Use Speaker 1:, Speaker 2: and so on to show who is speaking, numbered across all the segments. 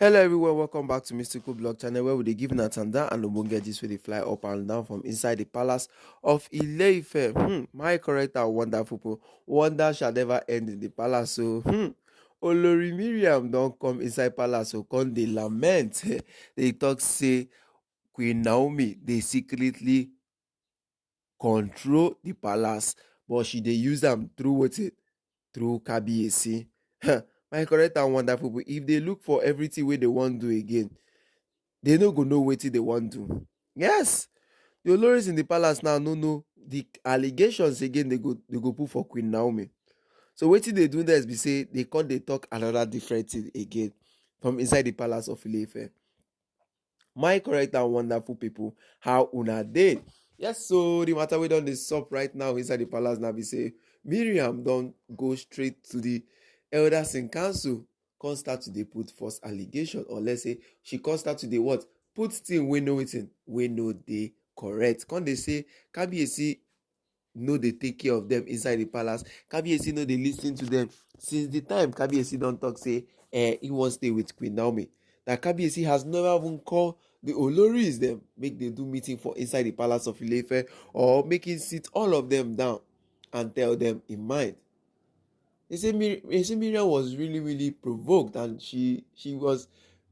Speaker 1: Hello everyone, welcome back to Mystical Blog channel where we dey give Natanda and Obonge gist wey dey fly up and down from inside the palace of Ile-Ife. My correct and wonderful people, wonder shall never end in the palace. So Olori Miriam don come inside palace, so come dey lament. They talk say Queen Naomi dey secretly control the palace, but she dey use am through wetin? Through Kabiyesi. My correct and wonderful people, if they look for everything wey they wan do again, they no go know wetin they wan do. Yes, the Oloris in the palace now no know the allegations again they go put for Queen Naomi. So wetin they do next be say they come dey talk another different thing again from inside the palace of Ile-Ife. My correct and wonderful people, how una dey? Yes, so the matter we don dey sup right now inside the palace now be say Miriam don go straight to the elders in council, come start to dey put false allegation, or let's say she come start to dey what? Put thing wey no wetin? Wey no dey correct. Come dey say Kabiyesi no dey take care of them inside the palace. Kabiyesi no dey lis ten to them. Since the time Kabiyesi don talk say he wan stay with Queen Naomi, that Kabiyesi has never even called the Oloris them make they do meeting for inside the palace of Ile-Ife, or make him sit all of them down and tell them in mind. They say Miriam was really provoked, and she was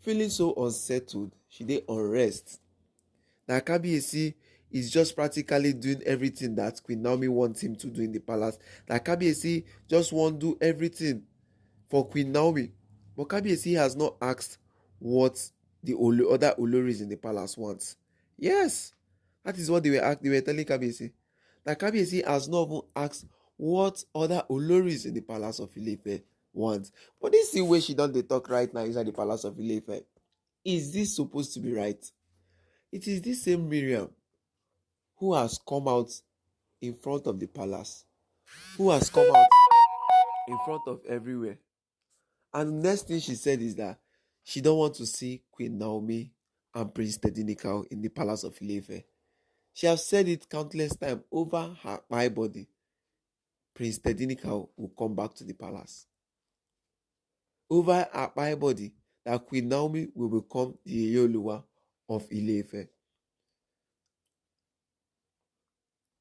Speaker 1: feeling so unsettled. She dey unrest. That Kabiyesi is just practically doing everything that Queen Naomi wants him to do in the palace. That Kabiyesi just want to do everything for Queen Naomi. But Kabiyesi has not asked what the other Oloris in the palace wants. Yes, that is what they were telling Kabiyesi. That Kabiyesi has not even asked what other Oloris in the palace of Ile-Ife want. But this is where she done the talk right now inside the palace of Ile-Ife. Is this supposed to be right? It is this same Miriam who has come out in front of the palace, who has come out in front of everywhere. And the next thing she said is that she don't want to see Queen Naomi and Prince Tedinikau in the palace of Ile-Ife. She has said it countless times over my body. Prince Tedinikau will come back to the palace. Over my body, that Queen Naomi will become the Oloris of Ile-Ife.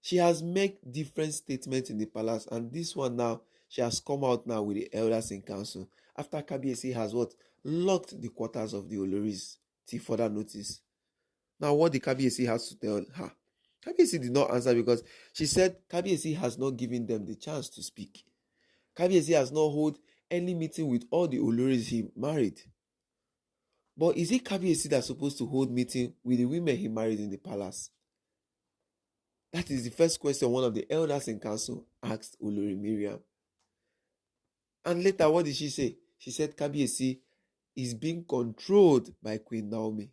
Speaker 1: She has made different statements in the palace, and this one now, she has come out now with the elders in council after Kabiyesi has what? Locked the quarters of the Oloris till further notice. Now what the Kabiyesi has to tell her? Kabiyesi did not answer because she said Kabiyesi has not given them the chance to speak. Kabiyesi has not held any meeting with all the Oloris he married. But is it Kabiyesi that's supposed to hold meeting with the women he married in the palace? That is the first question one of the elders in council asked Olori Miriam. And later, what did she say? She said Kabiyesi is being controlled by Queen Naomi.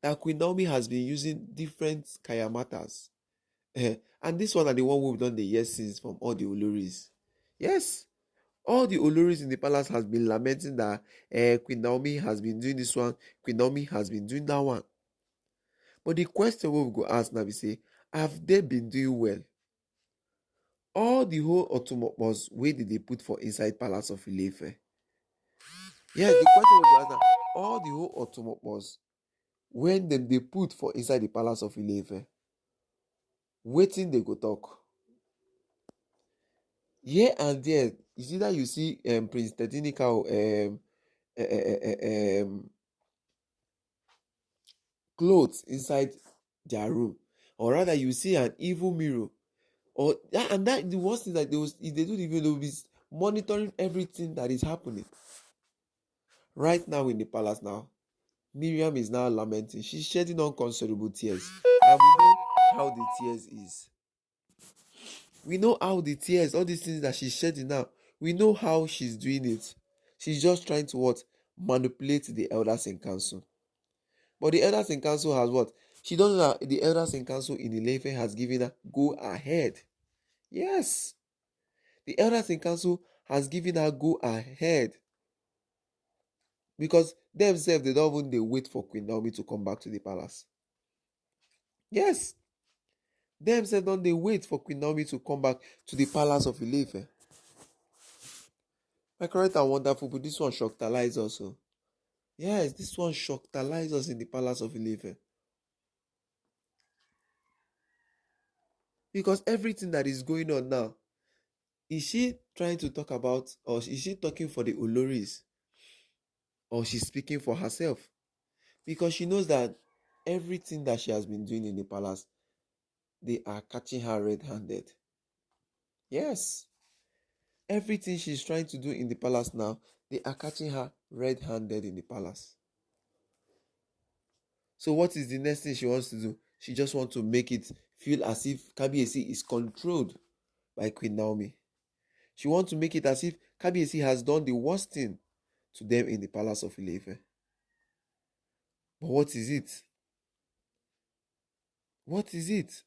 Speaker 1: That Queen Naomi has been using different kayamatas. And this one are the one we've done the years since from all the Oloris. Yes. All the Oloris in the palace has been lamenting that Queen Naomi has been doing this one, Queen Naomi has been doing that one. But the question we go ask now is say, have they been doing well? All the whole Otumopos, where did they put for inside palace of Ile-Ife? Yes, the question we go ask now, all the whole Otumopos, when them they put for inside the palace of Ile-Ife, waiting they go talk. Here and there, is either you see Prince Tedinikau clothes inside their room, or rather you see an evil mirror, or and that the worst thing that they don't even know is monitoring everything that is happening right now in the palace. Now Miriam is now lamenting. She's shedding unconsolable tears, and we know how the tears is. We know how the tears, all these things that she's shedding now, we know how she's doing it. She's just trying to what? Manipulate the elders in council. But the elders in council has what? She doesn't know that the elders in council in Ile-Ife has given her go ahead. Yes. The elders in council has given her go ahead. Because themselves, they don't even they wait for Queen Naomi to come back to the palace. Yes. Themselves don't they wait for Queen Naomi to come back to the palace of Ile-Ife. My correct and wonderful, but this one shocked her eyes also. Yes, this one shocked us in the palace of Ile-Ife. Because everything that is going on now, is she trying to talk about, or is she talking for the Oloris, or she's speaking for herself? Because she knows that everything that she has been doing in the palace, they are catching her red-handed. Yes, everything she's trying to do in the palace now, they are catching her red-handed in the palace. So what is the next thing she wants to do? She just wants to make it feel as if Kabiyesi is controlled by Queen Naomi. She wants to make it as if Kabiyesi has done the worst thing to them in the palace of Ile-Ife. But what is it? What is it?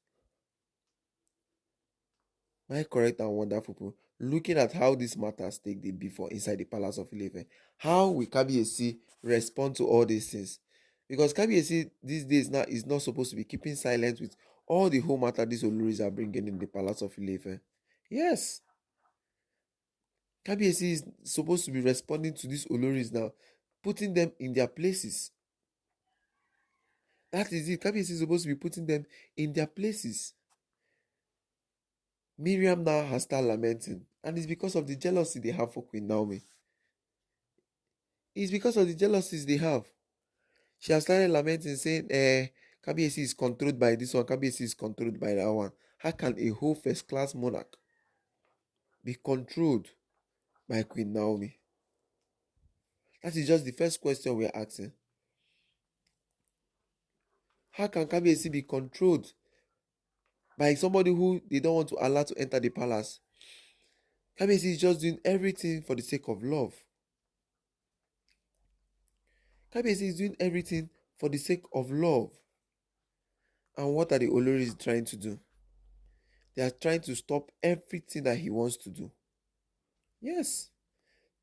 Speaker 1: My correct and wonderful people, looking at how these matters take the before inside the palace of Ile-Ife, how will Kabiyesi respond to all these things? Because Kabiyesi these days now is not supposed to be keeping silent with all the whole matter these Oloris are bringing in the palace of Ile-Ife. Yes, Kabiyesi is supposed to be responding to these Oloris now, putting them in their places. That is it. Kabiyesi is supposed to be putting them in their places. Miriam now has started lamenting, and it's because of the jealousy they have for Queen Naomi. It's because of the jealousies they have. She has started lamenting, saying, Kabiyesi is controlled by this one, Kabiyesi is controlled by that one. How can a whole first-class monarch be controlled by Queen Naomi? That is just the first question we are asking. How can Kabiyesi be controlled by somebody who they don't want to allow to enter the palace? Kabiyesi is just doing everything for the sake of love. Kabiyesi is doing everything for the sake of love. And what are the Oloris trying to do? They are trying to stop everything that he wants to do. Yes,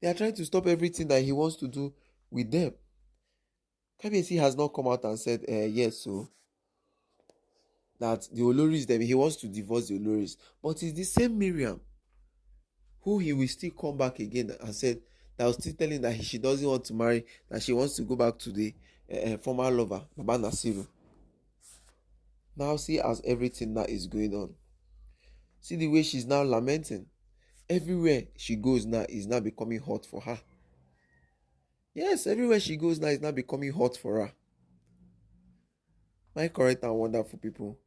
Speaker 1: they are trying to stop everything that he wants to do with them. Kabiyesi has not come out and said, yes, so that the Oloris, them, he wants to divorce the Oloris. But it's the same Miriam who he will still come back again and said that was still telling that she doesn't want to marry, that she wants to go back to the former lover, Baba Nasiru. Now see as everything that is going on. See the way she's now lamenting. Everywhere she goes now is now becoming hot for her. Yes, everywhere she goes now is now becoming hot for her. My correct and wonderful people,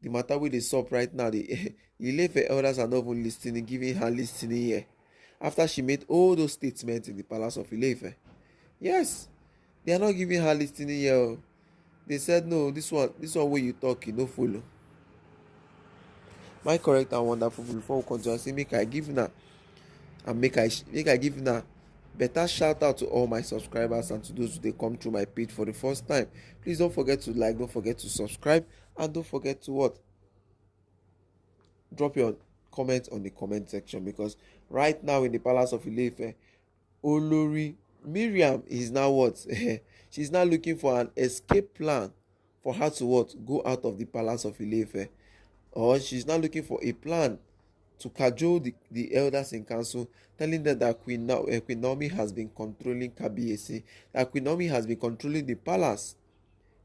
Speaker 1: the matter with the sup right now, the Ile-Ife elders are not even listening, giving her listening here. After she made all those statements in the palace of Ile-Ife. Yes, they are not giving her listening here. They said, no, this one where you talk, you no follow. My correct and wonderful people, before we continue, say make I give now and make I give now better shout out to all my subscribers and to those who they come through my page for the first time. Please don't forget to like, don't forget to subscribe, and don't forget to what? Drop your comment on the comment section, because right now in the palace of Ile-Ife, Olori Miriam is now what? She's now looking for an escape plan for her to what? Go out of the palace of Ile-Ife. Or she's now looking for a plan to cajole the elders in council, telling them that Queen Naomi has been controlling Kabiyesi, that Queen Naomi has been controlling the palace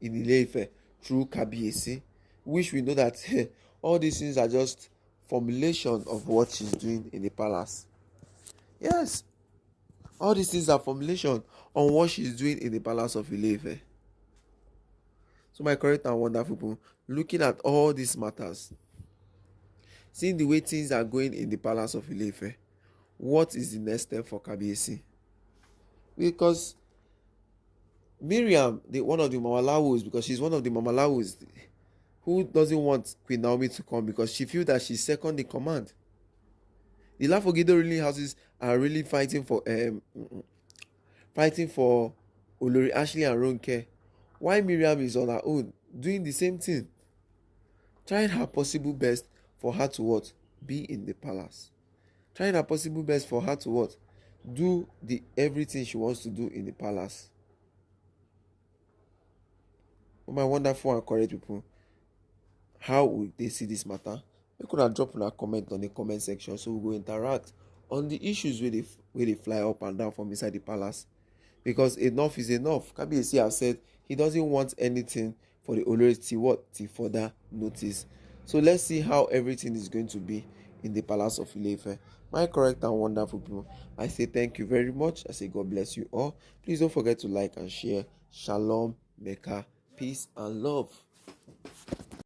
Speaker 1: in Ile-Ife through Kabiyesi, which we know that all these things are just formulation of what she's doing in the palace. Yes, all these things are formulation on what she's doing in the palace of Ile-Ife. So my correct and wonderful people, looking at all these matters, seeing the way things are going in the palace of Ile-Ife, what is the next step for Kabiyesi? Because Miriam, one of the Mamalawos, because she's one of the Mamalawos who doesn't want Queen Naomi to come because she feels that she's second in command. The Lafogido ruling houses are really fighting for Olori Ashley and Ronke. Why Miriam is on her own doing the same thing, trying her possible best for her to what? Be in the palace. Trying her possible best for her to what? Do everything she wants to do in the palace. But my wonderful and correct people, how will they see this matter? You could have dropped a comment on the comment section so we will interact on the issues where they fly up and down from inside the palace. because enough is enough. Kabiyesi have said he doesn't want anything for the Oloris till what? Till further notice. So let's see how everything is going to be in the palace of Ile-Ife. My correct and wonderful people, I say thank you very much. I say God bless you all. Please don't forget to like and share. Shalom, Mecca, peace and love.